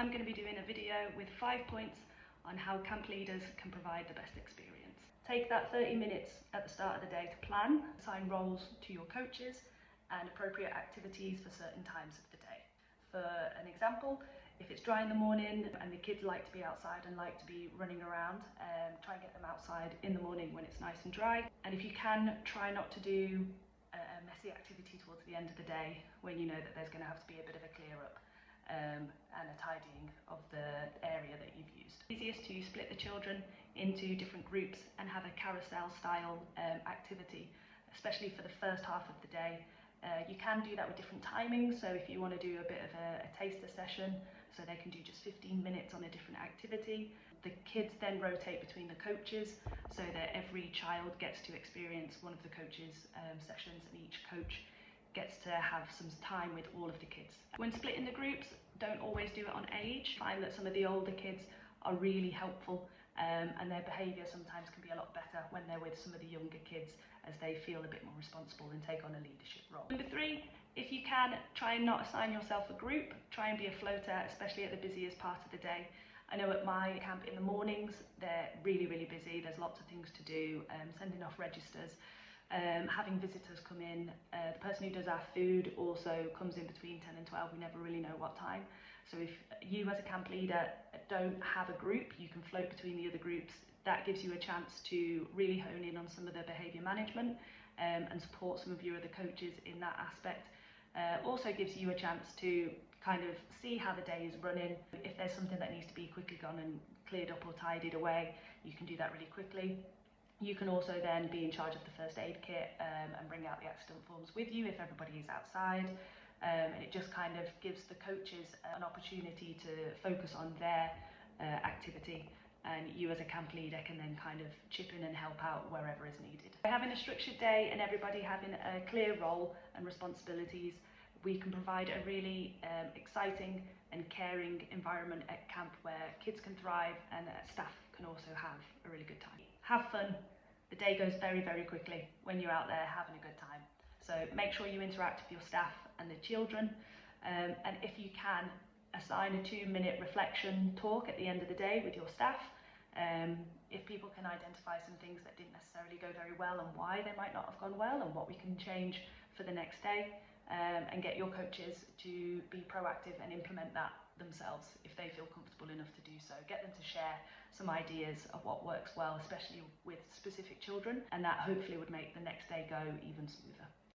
I'm going to be doing a video with 5 points on how camp leaders can provide the best experience. Take that 30 minutes at the start of the day to plan, assign roles to your coaches and appropriate activities for certain times of the day. For an example, if it's dry in the morning and the kids like to be outside and like to be running around, try and get them outside in the morning when it's nice and dry. And if you can, try not to do a messy activity towards the end of the day when you know that there's going to have to be a bit of a clear up and a tidying of the area that you've used. It's easiest to split the children into different groups and have a carousel style activity, especially for the first half of the day. You can do that with different timings, so if you want to do a bit of a taster session, so they can do just 15 minutes on a different activity. The kids then rotate between the coaches so that every child gets to experience one of the coaches' sessions, and each coach gets to have some time with all of the kids. When splitting the groups, don't always do it on age. Find that some of the older kids are really helpful and their behaviour sometimes can be a lot better when they're with some of the younger kids, as they feel a bit more responsible and take on a leadership role. Number 3, if you can, try and not assign yourself a group. Try and be a floater, especially at the busiest part of the day. I know at my camp in the mornings, they're really busy. There's lots of things to do, sending off registers, having visitors come in. The person who does our food also comes in between 10 and 12. We never really know what time. So if you as a camp leader don't have a group, you can float between the other groups. That gives you a chance to really hone in on some of the behaviour management and support some of your other coaches in that aspect. Also gives you a chance to kind of see how the day is running. If there's something that needs to be quickly gone and cleared up or tidied away, you can do that really quickly. You can also then be in charge of the first aid kit and bring out the accident forms with you if everybody is outside. And it just kind of gives the coaches an opportunity to focus on their activity, and you as a camp leader can then kind of chip in and help out wherever is needed. By having a structured day and everybody having a clear role and responsibilities, we can provide a really exciting and caring environment at camp where kids can thrive and staff can also have a really good time. Have fun. The day goes very quickly when you're out there having a good time. So make sure you interact with your staff and the children, and if you can, assign a 2-minute reflection talk at the end of the day with your staff. If people can identify some things that didn't necessarily go very well and why they might not have gone well and what we can change for the next day, and get your coaches to be proactive and implement that themselves if they feel comfortable enough to do so. Get them to share some ideas of what works well, especially with specific children, and that hopefully would make the next day go even smoother.